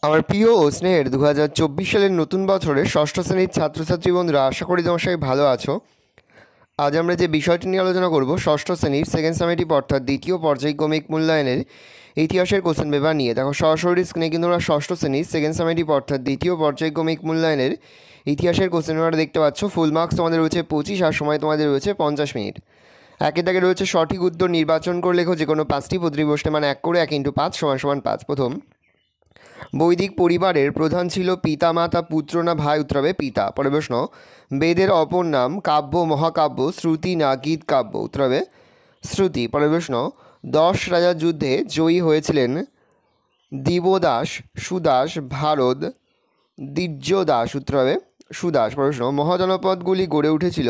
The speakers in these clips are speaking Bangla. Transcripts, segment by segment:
আমার প্রিয় ও স্নেহের 2024 সালের নতুন বছরের ষষ্ঠ শ্রেণীর ছাত্রছাত্রী বন্ধুরা, আশা করি তোমার সবাই ভালো আছো। আজ আমরা যে বিষয়টি নিয়ে আলোচনা করব ষষ্ঠ শ্রেণীর সেকেন্ড সামেটিভ অর্থাৎ দ্বিতীয় পর্যায়ক্রমিক মূল্যায়নের ইতিহাসের কোশ্চেন পেপার নিয়ে। দেখো সরাসরি স্ক্রিনে কিন্তু আমরা ষষ্ঠ শ্রেণীর সেকেন্ড সামেটিভ অর্থাৎ দ্বিতীয় পর্যায়ক্রমিক মূল্যায়নের ইতিহাসের কোশ্চেন পেপার দেখতে পাচ্ছ। ফুল মার্কস তোমাদের রয়েছে 25 আর সময় তোমাদের রয়েছে 50 মিনিট। একে দাগে রয়েছে সঠিক উত্তর নির্বাচন করে লেখো যে কোনো পাঁচটি প্রতিটি প্রশ্নে মানে 1 করে 1 × 5 = 5। প্রথম, বৈদিক পরিবারের প্রধান ছিল পিতা মাতা পুত্র না ভাই? উত্তর হবে পিতা। পরের প্রশ্ন, বেদের অপর নাম কাব্য মহাকাব্য শ্রুতি না গীত কাব্য? উত্তর হবে শ্রুতি। পরের প্রশ্ন, 10 রাজার যুদ্ধে জয়ী হয়েছিলেন দিবদাস, সুদাস, ভারত, দ্বিজদাস? উত্তর হবে সুদাস। পরের প্রশ্ন, মহাজনপদগুলি গড়ে উঠেছিল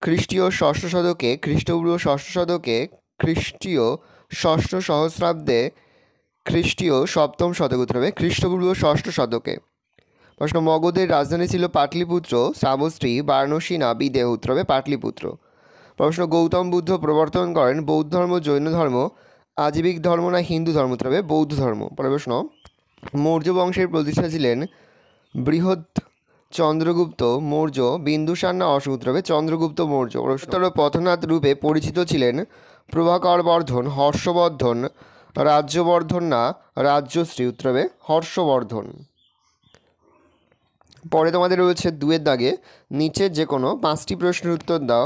খ্রিস্টীয় ষষ্ঠ শতকে, খ্রিস্টপূর্ব ষষ্ঠ শতকে, খ্রিস্টীয় ষষ্ঠ সহস্রাব্দে, খ্রিস্টীয় সপ্তম শতক? উত্তর হবে খ্রিস্টপূর্ব ষষ্ঠ শতকে। প্রশ্ন, মগধের রাজধানী ছিল পাটলিপুত্র, শ্রাবস্তি, বারাণসী না বিদেহ? উত্তর হবে পাটলিপুত্র। প্রশ্ন, গৌতম বুদ্ধ প্রবর্তন করেন বৌদ্ধ ধর্ম, জৈন ধর্ম, আজীবিক ধর্ম না হিন্দু ধর্ম? উত্তর হবে বৌদ্ধ ধর্ম। পরের প্রশ্ন, মৌর্য বংশের প্রতিষ্ঠা ছিলেন বৃহৎ চন্দ্রগুপ্ত মৌর্য, বিন্দুসার না অশোক? উত্তর হবে চন্দ্রগুপ্ত মৌর্য। প্রশ্নোত্তর পথনাথ রূপে পরিচিত ছিলেন প্রভাকর বর্ধন, হর্ষবর্ধন, রাজ্যবর্ধন না রাজ্যশ্রী? উত্তর হবে হর্ষবর্ধন। পরে তোমাদের রয়েছে 2-এর দাগে নিচের যে কোনো 5টি প্রশ্নের উত্তর দাও।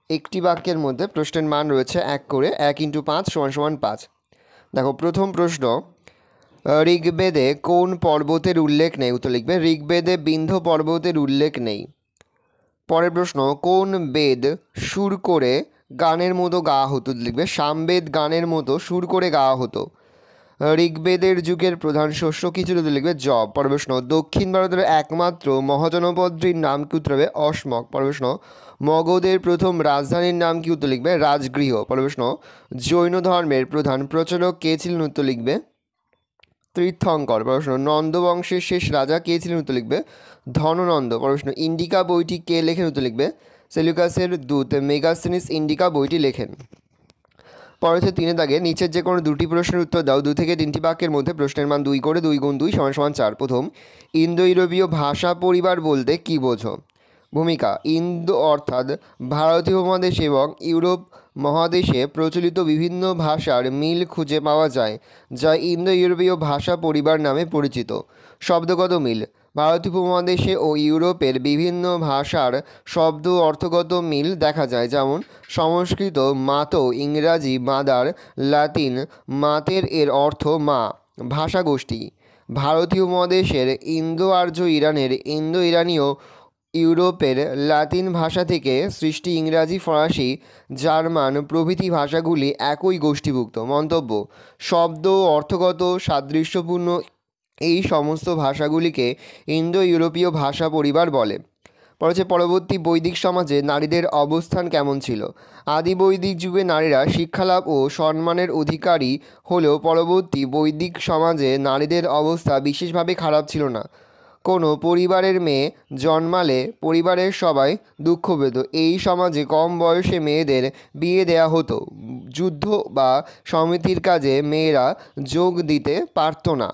একটি বাক্যের মধ্যে প্রশ্নের মান রয়েছে 1 করে 1 × 5 = 5। দেখো প্রথম প্রশ্ন, ঋগ্বেদে কোন পর্বতের উল্লেখ নেই? উত্তর লিখবে ঋগ্বেদে বিন্ধ্য পর্বতের উল্লেখ নেই। পরের প্রশ্ন, কোন বেদ সুর করে গানের মতো গাওয়া হতো? লিখবে সামবেদ গানের মতো সুর করে গাওয়া হতো। ঋগ্বেদের যুগের প্রধান শস্য কি ছিল? লিখবে জব। পরের প্রশ্ন, দক্ষিণ ভারতের একমাত্র মহাজনপদটির নাম কি? উত্তর হবে অসমক। পরের প্রশ্ন, মগধের প্রথম রাজধানীর নাম কি? উত্তর লিখবে রাজগৃহ। পরের প্রশ্ন, জৈন ধর্মের প্রধান প্রচারক কে ছিলেন? উত্তর লিখবে তীর্থঙ্কর। প্রশ্ন, নন্দ বংশের শেষ রাজা কে ছিলেন? উত্তর লিখবে ধননন্দ। প্রশ্ন, ইন্ডিকা বইটি কে লেখেন? উত্তর লিখবে সেলুকাসের দূত মেগাস্থেনিস ইন্ডিকা বইটি লেখেন। পরে হচ্ছে 3-এর দাগে নিচের যে কোনো 2টি প্রশ্নের উত্তর দাও। 2 থেকে 3টি বাক্যের মধ্যে প্রশ্নের মান 2 করে 2 × 2 = 4। প্রথম, ইন্দো ইউরোপীয় ভাষা পরিবার বলতে কী বোঝো? ভূমিকা, ইন্দো অর্থাৎ ভারতীয় উপমহাদেশ এবং ইউরোপ মহাদেশে প্রচলিত বিভিন্ন ভাষার মিল খুঁজে পাওয়া যায়, যা ইন্দো ইউরোপীয় ভাষা পরিবার নামে পরিচিত। শব্দগত মিল, ভারতীয় উপমহাদেশে ও ইউরোপের বিভিন্ন ভাষার শব্দ অর্থগত মিল দেখা যায়, যেমন সংস্কৃত মাতো, ইংরাজি মাদার, লাতিন মাতের এর অর্থ মা। ভাষাগোষ্ঠী, ভারতীয় উপমহাদেশের ইন্দো আর্য ইরানের ইন্দো ইরানীয়, ইউরোপের লাতিন ভাষা থেকে সৃষ্টি ইংরাজি, ফরাসি, জার্মান প্রভৃতি ভাষাগুলি একই গোষ্ঠীভুক্ত। মন্তব্য, শব্দ অর্থগত সাদৃশ্যপূর্ণ এই সমস্ত ভাষাগুলিকে ইন্দো ইউরোপীয় ভাষা পরিবার বলে। পরবর্তী বৈদিক সমাজে নারীদের অবস্থান কেমন ছিল? আদি বৈদিক যুগে নারীরা শিক্ষালাভ ও সম্মানের অধিকারী হলেও পরবর্তী বৈদিক সমাজে নারীদের অবস্থা বিশেষভাবে খারাপ ছিল না। কোনো পরিবারের মেয়ে জন্মালে পরিবারের সবাই দুঃখ পেত। এই সমাজে কম বয়সে মেয়েদের বিয়ে দেয়া হতো। যুদ্ধ বা সমিতির কাজে মেয়েরা যোগ দিতে পারত না।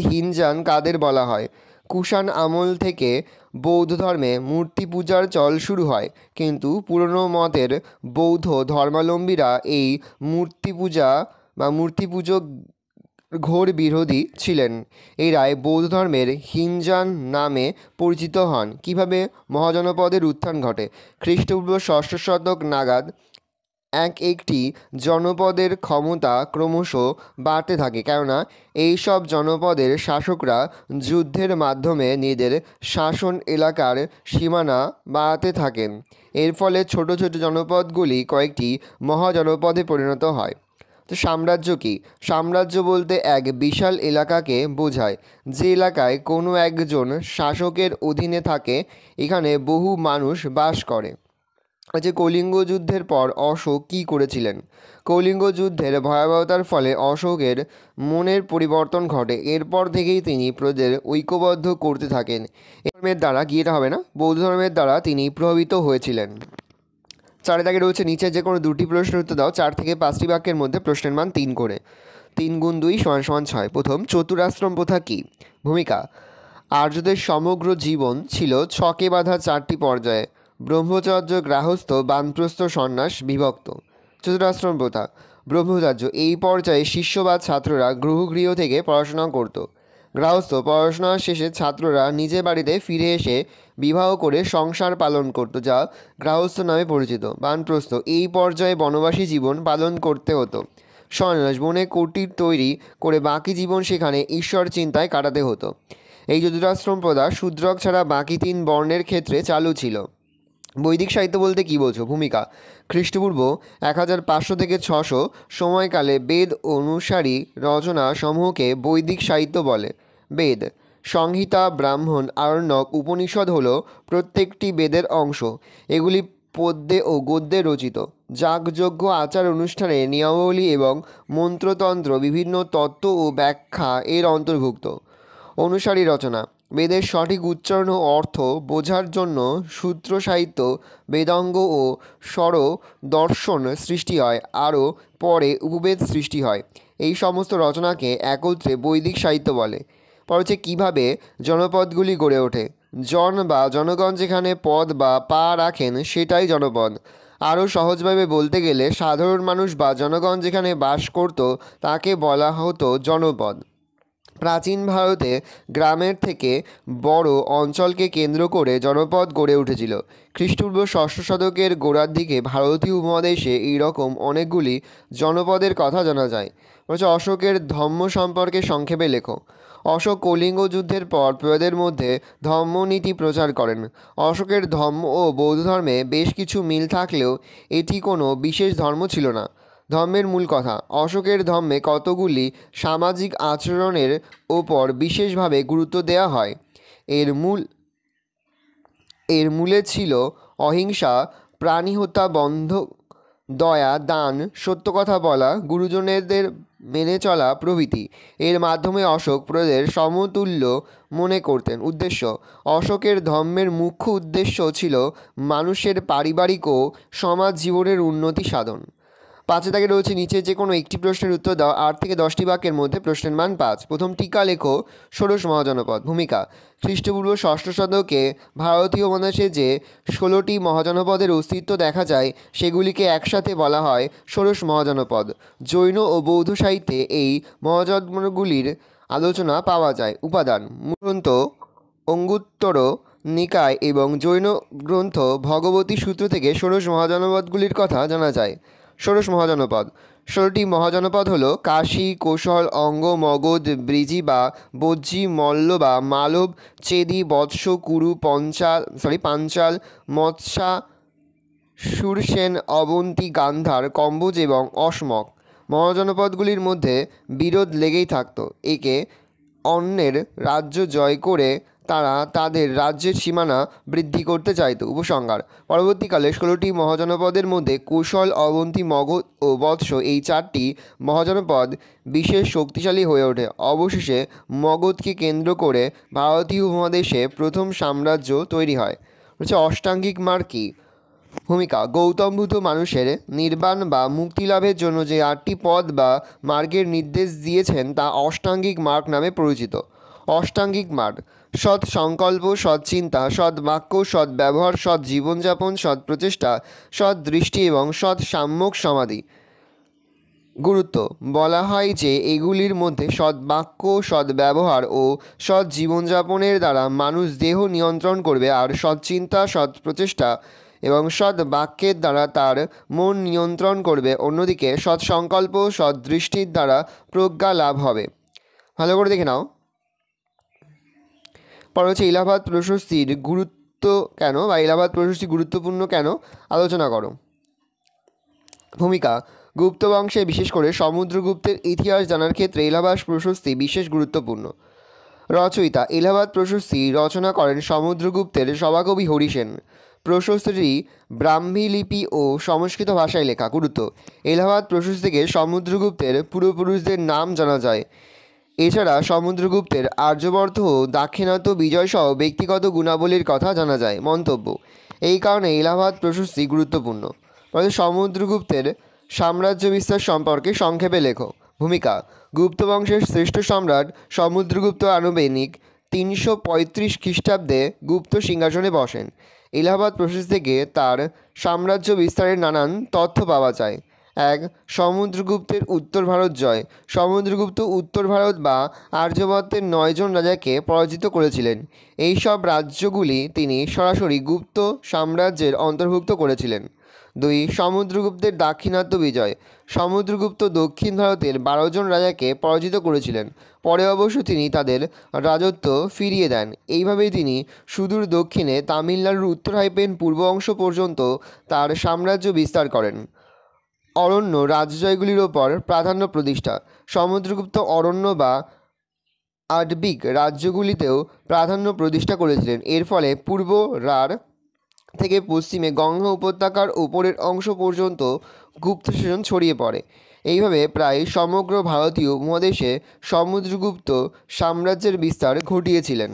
হিনজান কাদের বলা হয়? কুষাণ আমল থেকে বৌদ্ধ ধর্মে মূর্তি পূজার চল শুরু হয়, কিন্তু পুরনো মতের বৌদ্ধ ধর্মাবলম্বীরা এই মূর্তি পূজা বা মূর্তি পুজো ঘোর বিরোধী ছিলেন। এরাই বৌদ্ধ ধর্মের হিনজান নামে পরিচিত হন। কিভাবে মহাজনপদের উত্থান ঘটে? খ্রিস্টপূর্ব ষষ্ঠ শতক নাগাদ একটি জনপদের ক্ষমতা ক্রমশ বাড়তে থাকে, কেননা এই সব জনপদের শাসকরা যুদ্ধের মাধ্যমে নিজেদের শাসন এলাকার সীমানা বাড়াতে থাকেন। এর ফলে ছোট ছোট জনপদগুলি কয়েকটি মহাজনপদে পরিণত হয়। তো সাম্রাজ্য কী? সাম্রাজ্য বলতে এক বিশাল এলাকাকে বোঝায়, যে এলাকায় কোনো একজন শাসকের অধীনে থাকে। এখানে বহু মানুষ বাস করে। কলিঙ্গ যুদ্ধের পর অশোক কী করেছিলেন? কলিঙ্গ যুদ্ধের ভয়াবহতার ফলে অশোকের মনের পরিবর্তন ঘটে। এরপর থেকেই তিনি প্রজাদের ঐক্যবদ্ধ করতে থাকেন। ধর্মের দ্বারা, গিয়েটা হবে না, বৌদ্ধ ধর্মের দ্বারা তিনি প্রভাবিত হয়েছিলেন। 4 দাগে রয়েছে নিচে যে কোনো দুটি প্রশ্নের উত্তর দাও। 4 থেকে 5টি বাক্যের মধ্যে প্রশ্নের মান 3 করে। 3 গুণ 2 সমান সমান 6। প্রথম, চতুরাশ্রম প্রথা কী? ভূমিকা: আর্যদের সমগ্র জীবন ছিল ছকে বাঁধা 4টি পর্যায়ে: ব্রহ্মচর্য, গার্হস্থ্য, বানপ্রস্থ, সন্ন্যাস বিভক্ত। চতুরাশ্রম প্রথা: ব্রহ্মচর্য এই পর্যায়ে শিষ্য বা ছাত্ররা গৃহ থেকে পড়াশোনা করত। গৃহস্থ: পড়াশোনা শেষে ছাত্ররা নিজে বাড়িতে ফিরে এসে বিবাহ করে সংসার পালন করত, যা গৃহস্থ নামে পরিচিত। বানপ্রস্থ: এই পর্যায়ে বনবাসী জীবন পালন করতে হতো। সন্ন্যাস: বনে কুটির তৈরি করে বাকি জীবন সেখানে ঈশ্বর চিন্তায় কাটাতে হতো। এই চতুরাশ্রম প্রথা শূদ্রক ছাড়া বাকি 3 বর্ণের ক্ষেত্রে চালু ছিল। বৈদিক সাহিত্য বলতে কী বোঝো? ভূমিকা: খ্রিস্টপূর্ব 1500 থেকে 600 সময়কালে বেদ অনুসারী রচনা সমূহকে বৈদিক সাহিত্য বলে। বেদ: সংহিতা, ব্রাহ্মণ, আরণ্যক, উপনিষদ হল প্রত্যেকটি বেদের অংশ। এগুলি পদ্যে ও গদ্যে রচিত। যাগযজ্ঞ, আচার অনুষ্ঠানের নিয়মাবলী এবং মন্ত্রতন্ত্র বিভিন্ন তত্ত্ব ও ব্যাখ্যা এর অন্তর্ভুক্ত। অনুসারী রচনা: বেদের সঠিক উচ্চারণ ও অর্থ বোঝার জন্য সূত্র সাহিত্য, বেদাঙ্গ ও স্বর দর্শন সৃষ্টি হয়, আরও পরে উপবেদ সৃষ্টি হয়। এই সমস্ত রচনাকে একত্রে বৈদিক সাহিত্য বলে। পর হচ্ছে কীভাবে জনপদগুলি গড়ে ওঠে। জন বা জনগণ যেখানে পদ বা পা রাখেন সেটাই জনপদ। আরও সহজভাবে বলতে গেলে সাধারণ মানুষ বা জনগণ যেখানে বাস করত তাকে বলা হতো জনপদ। প্রাচীন ভারতে গ্রামের থেকে বড় অঞ্চলকে কেন্দ্র করে জনপদ গড়ে উঠেছিল। খ্রিস্টপূর্ব 6শ শতকের গোড়ার দিকে ভারতীয় উপমহাদেশে এইরকম অনেকগুলি জনপদের কথা জানা যায়। বলছে অশোকের ধম্ম সম্পর্কে সংক্ষেপে লেখো। অশোক কলিঙ্গ যুদ্ধের পর প্রজাদের মধ্যে ধম্মনীতি প্রচার করেন। অশোকের ধম্ম ও বৌদ্ধ ধর্মে বেশ কিছু মিল থাকলেও এটি কোনো বিশেষ ধর্ম ছিল না। ধর্মের মূল কথা: অশোকের ধর্মে কতগুলি সামাজিক আচরণের ওপর বিশেষভাবে গুরুত্ব দেওয়া হয়। এর মূলে ছিল অহিংসা, প্রাণী হত্যা বন্ধ, দয়া, দান, সত্য কথা বলা, গুরুজনদের মেনে চলা প্রভৃতি। এর মাধ্যমে অশোক প্রজাদের সমতুল্য মনে করতেন। উদ্দেশ্য: অশোকের ধর্মের মুখ্য উদ্দেশ্য ছিল মানুষের পারিবারিক ও সমাজ জীবনের উন্নতি সাধন। 5 দাগে রয়েছে নিচে যে কোনো একটি প্রশ্নের উত্তর দাও। 8 থেকে 10টি বাক্যের মধ্যে প্রশ্নের মান 5। প্রথম, টিকা লেখো। ষোড়শ মহাজনপদ। ভূমিকা: খ্রিস্টপূর্ব 6ষ্ঠ শতকে ভারতীয় উপমহাদেশে যে 16টি মহাজনপদের অস্তিত্ব দেখা যায় সেগুলিকে একসাথে বলা হয় ষোড়শ মহাজনপদ। জৈন ও বৌদ্ধ সাহিত্যে এই মহাজনপদগুলির আলোচনা পাওয়া যায়। উপাদান: গ্রন্থ অঙ্গুত্তর নিকায় এবং জৈন গ্রন্থ ভগবতী সূত্র থেকে ষোড়শ মহাজনপদগুলির কথা জানা যায়। ষোড়শ মহাজনপদ: 16টি মহাজনপদ হল কাশী, কৌশল, অঙ্গ, মগধ, বৃজি বা বজ্জী, মল্ল বা মালব, চেদি, বৎস, কুরু, পাঞ্চাল, মৎস্যা, সুরসেন, অবন্তী, গান্ধার, কম্বোজ এবং অসমক। মহাজনপদগুলির মধ্যে বিরোধ লেগেই থাকত। একে অন্যের রাজ্য জয় করে তারা তাদের রাজ্যের সীমানা বৃদ্ধি করতে চাইত। উপসংহার: পরবর্তীকালে 16টি মহাজনপদের মধ্যে কৌশল, অবন্তী, মগধ ও বৎস এই 4টি মহাজনপদ বিশেষ শক্তিশালী হয়ে ওঠে। অবশেষে মগধকে কেন্দ্র করে ভারতীয় উপমহাদেশে প্রথম সাম্রাজ্য তৈরি হয়। হচ্ছে অষ্টাঙ্গিক মার্গ কী? ভূমিকা: গৌতম বুদ্ধ মানুষের নির্বাণ বা মুক্তি লাভের জন্য যে 8টি পথ বা মার্গের নির্দেশ দিয়েছেন তা অষ্টাঙ্গিক মার্গ নামে পরিচিত। অষ্টাঙ্গিক মার্গ: সৎ সংকল্প, সৎ চিন্তা, সৎ বাক্য, সৎ ব্যবহার, সৎ জীবনযাপন, সৎ প্রচেষ্টা, সৎ দৃষ্টি এবং সৎ সাম্যক সমাধি। গুরুত্ব: বলা হয় যে এগুলির মধ্যে সৎ বাক্য, সৎ ব্যবহার ও সৎ জীবনযাপনের দ্বারা মানুষ দেহ নিয়ন্ত্রণ করবে, আর সৎ চিন্তা, সৎ প্রচেষ্টা এবং সৎ বাক্যের দ্বারা তার মন নিয়ন্ত্রণ করবে। অন্যদিকে সৎ সংকল্প, সৎ দৃষ্টির দ্বারা প্রজ্ঞা লাভ হবে। ভালো করে দেখে নাও। পর হচ্ছে ইলাহাবাদ প্রশস্তির গুরুত্ব কেন বা ইলাহাবাদ প্রশস্তি গুরুত্বপূর্ণ কেন আলোচনা করো। ভূমিকা: গুপ্ত বংশে বিশেষ করে সমুদ্রগুপ্তের ইতিহাস জানার ক্ষেত্রে ইলাহাবাদ প্রশস্তি বিশেষ গুরুত্বপূর্ণ। রচয়িতা: ইলাহাবাদ প্রশস্তি রচনা করেন সমুদ্রগুপ্তের সভাকবি হরিসেন। প্রশস্তিটি ব্রাহ্মী লিপি ও সংস্কৃত ভাষায় লেখা। গুরুত্ব: ইলাহাবাদ প্রশস্তি থেকে সমুদ্রগুপ্তের পূর্বপুরুষদের নাম জানা যায়। এছাড়া সমুদ্রগুপ্তের আর্যবর্ত ও দাক্ষিণাত্য বিজয়সহ ব্যক্তিগত গুণাবলীর কথা জানা যায়। মন্তব্য: এই কারণে ইলাহাবাদ প্রশস্তি গুরুত্বপূর্ণ। তাহলে সমুদ্রগুপ্তের সাম্রাজ্য বিস্তার সম্পর্কে সংক্ষেপে লেখো। ভূমিকা: গুপ্ত বংশের শ্রেষ্ঠ সম্রাট সমুদ্রগুপ্ত আনুমানিক 335 খ্রিস্টাব্দে গুপ্ত সিংহাসনে বসেন। এলাহাবাদ প্রদেশ থেকে তার সাম্রাজ্য বিস্তারের নানান তথ্য পাওয়া যায়। 1. সমুদ্রগুপ্তের উত্তর ভারত জয়। সমুদ্রগুপ্ত উত্তর ভারত বা আর্যবর্তের 9 জন রাজাকে পরাজিত করেছিলেন। এই সব রাজ্যগুলি তিনি সরাসরি গুপ্ত সাম্রাজ্যের অন্তর্ভুক্ত করেছিলেন। 2. সমুদ্রগুপ্তের দাক্ষিণাত্য বিজয়। সমুদ্রগুপ্ত দক্ষিণ ভারতের 12 জন রাজাকে পরাজিত করেছিলেন। পরে অবশ্য তিনি তাদের রাজত্ব ফিরিয়ে দেন। এইভাবেই তিনি সুদূর দক্ষিণে তামিলনাড়ুর উত্তর হাইপেন পূর্ব অংশ পর্যন্ত তার সাম্রাজ্য বিস্তার করেন। অরণ্য রাজ্যজয়গুলির ওপর প্রাধান্য প্রতিষ্ঠা। সমুদ্রগুপ্ত অরণ্য বা আডবিক রাজ্যগুলিতেও প্রাধান্য প্রতিষ্ঠা করেছিলেন। এর ফলে পূর্ব রাঢ় থেকে পশ্চিমে গঙ্গা উপত্যকার ওপরের অংশ পর্যন্ত গুপ্ত শাসন ছড়িয়ে পড়ে। এইভাবে প্রায় সমগ্র ভারতীয় উপমহাদেশে সমুদ্রগুপ্ত সাম্রাজ্যের বিস্তার ঘটিয়েছিলেন।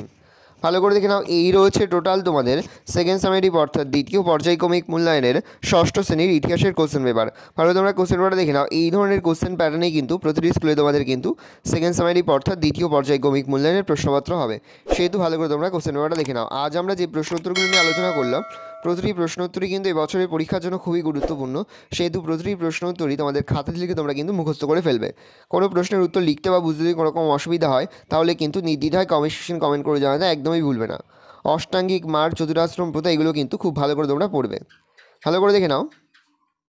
ভালো করে দেখে নাও, এই রয়েছে টোটাল তোমাদের সেকেন্ড সামেটিভ অর্থাৎ দ্বিতীয় পর্যায়ক্রমিক মূল্যায়নের ষষ্ঠ শ্রেণীর ইতিহাসের কোশ্চেন পেপার। ভালো তোমরা কোশ্চেন পেপারটা দেখে নাও। এই ধরনের কোশ্চেন প্যাটার্নেই কিন্তু প্রতিটি স্কুলে তোমাদের কিন্তু সেকেন্ড সামেটিভ অর্থাৎ দ্বিতীয় পর্যায়ক্রমিক মূল্যায়নের প্রশ্নপত্র হবে। সেহেতু ভালো করে তোমরা কোশ্চেন পেপারটা দেখে নাও। আজ আমরা যে প্রশ্নোত্তরগুলো নিয়ে আলোচনা করলাম, প্রতিটি প্রশ্নোত্তরই কিন্তু এবছরের পরীক্ষার জন্য খুবই গুরুত্বপূর্ণ। সেহেতু প্রতিটি প্রশ্নোত্তরই তোমাদের খাতাতে লিখে তোমরা কিন্তু মুখস্থ করে ফেলবে। কোনো প্রশ্নের উত্তর লিখতে বা বুঝতে যদি কোনো রকম অসুবিধা হয় তাহলে কিন্তু নির্দ্বিধায় কমেন্ট সেকশন কমেন্ট করে জানাতে একদমই ভুলবে না। অষ্টাঙ্গিক মার্গ, চতুরাশ্রম প্রথা এগুলো কিন্তু খুব ভালো করে তোমরা পড়বে। ভালো করে দেখে নাও।